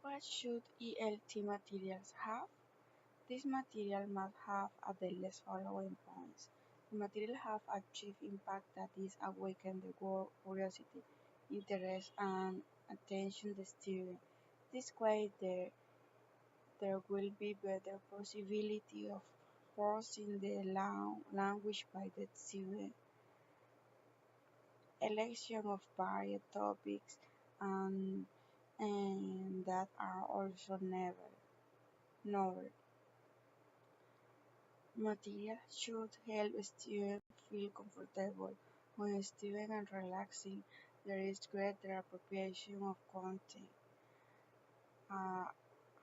What should ELT materials have? This material must have at the list following points. The material have achieved impact that is awaken the curiosity, interest, and attention the student. This way there will be better possibility of parsing the language by the student. Election of varied topics and, and that are also novel. Material should help students feel comfortable. When students are relaxing, there is greater appropriation of content. Uh,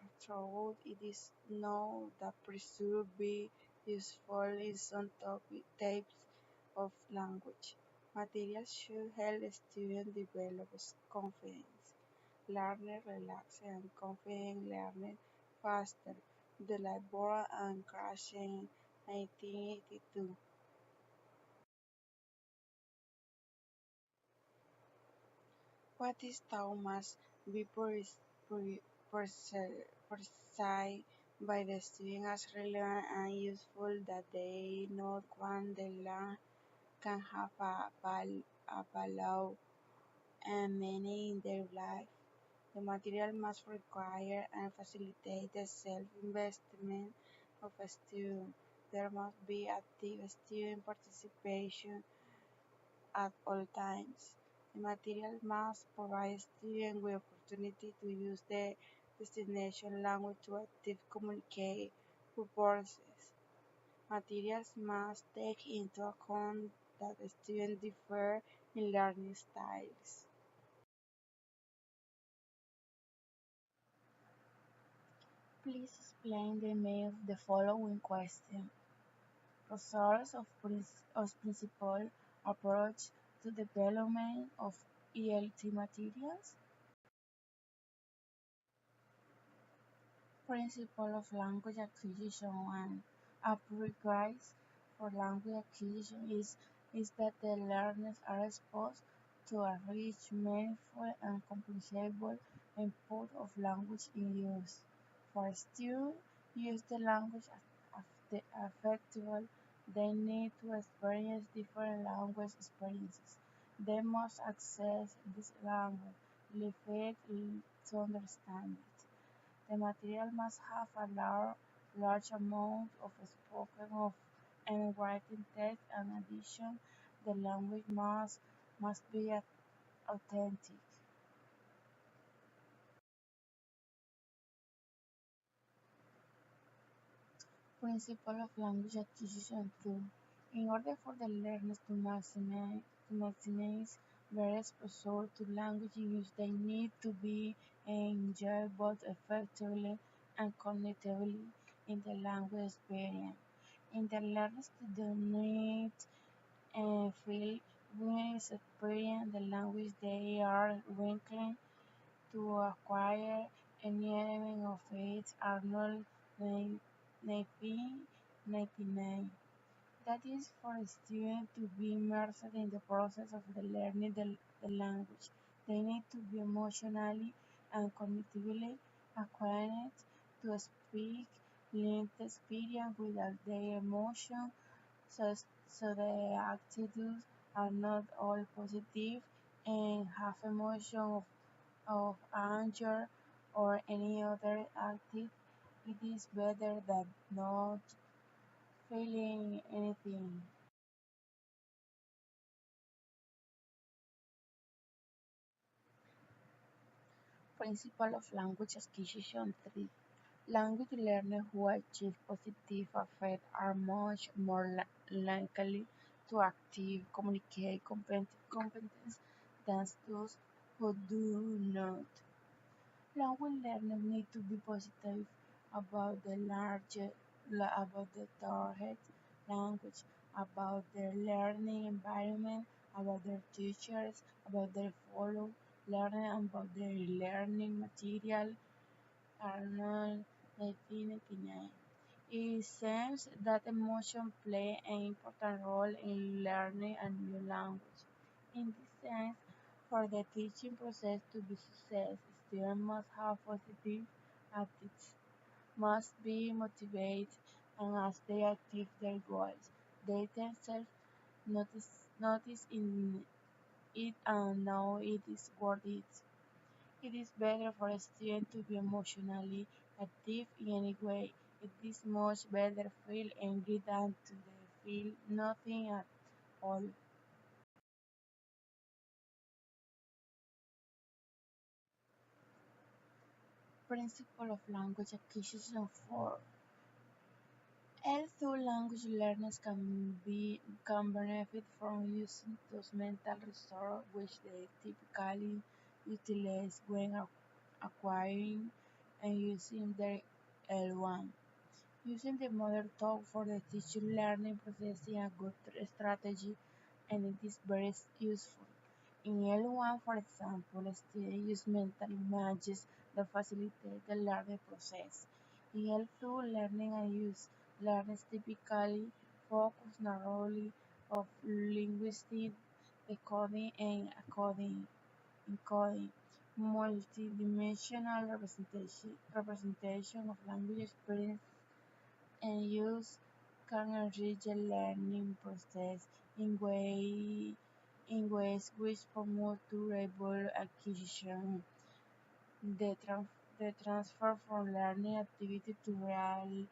Afterward, it is known that pressure be useful in some types of language. Materials should help students develop confidence. Learner relax and confident learning faster. The Labora and Crash in 1982. What is taught must be perceived by the student as relevant and useful that they not want they learn can have a value and meaning in their life. The material must require and facilitate the self-investment of a student. There must be active student participation at all times. The material must provide students with opportunity to use the destination language to actively communicate purposes. Materials must take into account that students differ in learning styles. Please explain the meaning of the following question. Results of principal approach to development of ELT materials. Principle of language acquisition and a prerequisite for language acquisition is that the learners are exposed to a rich, meaningful, and comprehensible input of language in use. For students use the language effectively, they need to experience different language experiences. They must access this language, live it, to understand it. The material must have a large amount of spoken of and written text. In addition, the language must be authentic. Principle of language acquisition 2. In order for the learners to maximize their exposure to language use, they need to be engaged both effectively and cognitively in the language experience. In the learners do need and feel when experience the language they are working to acquire. Any element of it are not 1999. That is for a student to be immersed in the process of learning the language. They need to be emotionally and cognitively acquainted to speak lived experience without their emotion, so, so the attitudes are not all positive and have emotion of anger or any other attitude. It is better than not feeling anything. Principle of language acquisition 3. Language learners who achieve positive effect are much more likely to active communicate competence than those who do not. Language learners need to be positive about about the target language, about their learning environment, about their teachers, about their follow learning, about their learning material. Arnold 1999. It seems that emotion play an important role in learning a new language. In this sense, for the teaching process to be success, students must have positive attitudes, must be motivated, and as they achieve their goals, they themselves notice notice in it and know it is worth it. It is better for a student to be emotionally active in any way. It is much better feel angry than to feel nothing at all. Principle of language acquisition 4. Although language learners can benefit from using those mental resources which they typically utilize when acquiring and using their L1. Using the mother tongue for the teacher learning process is a good strategy and it is very useful. In L1, for example, students use mental images that facilitate the learning process. In L2, learning and use learners typically focus narrowly on linguistic decoding and encoding. Multidimensional representation of language experience and use can enrich the learning process in ways which promote durable acquisition. The, tran- the transfer from learning activity to real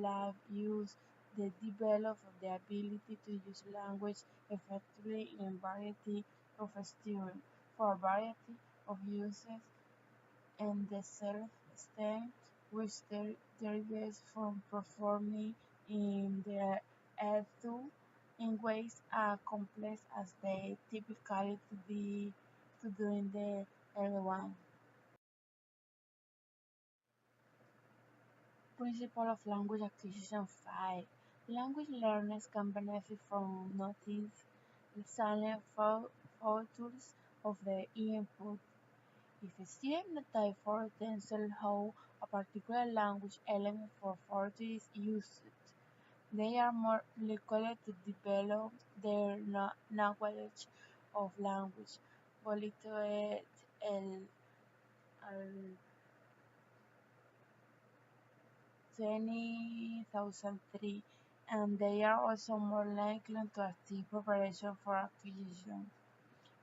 life use the develop the ability to use language effectively in a variety of students for a variety of uses and the self-esteem which derives from performing in the L2 in ways as complex as they typically to do in the L1. Principle of language acquisition 5. Language learners can benefit from noting silent failures of the input. If a student notifies for themselves how a particular language element for forty is used, they are more likely to develop their knowledge of language. Bolito et al. 2003, and they are also more likely to active preparation for acquisition.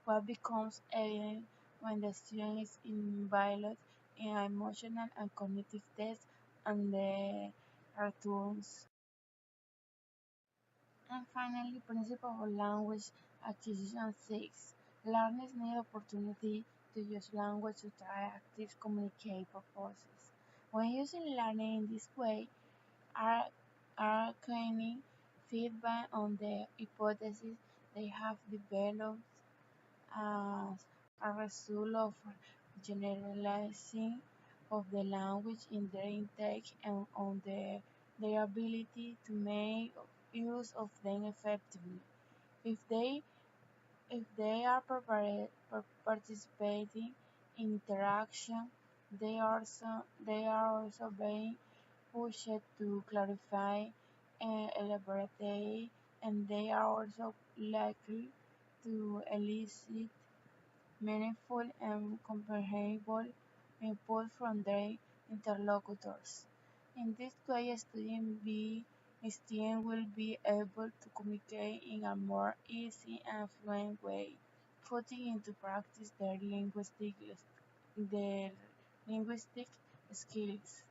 What becomes evident when the student is involved in emotional and cognitive tests and the returns. And finally, principle of language acquisition 6. Learners need opportunity to use language to try active communicate purposes. When using learning in this way, are gaining feedback on the hypotheses they have developed as a result of generalizing of the language in their intake and on their ability to make use of them effectively. If they if they are participating in interaction, they are also being pushed to clarify and elaborate, and they are also likely to elicit meaningful and comprehensible input from their interlocutors. In this way, student will be able to communicate in a more easy and fluent way, putting into practice their linguistic skills.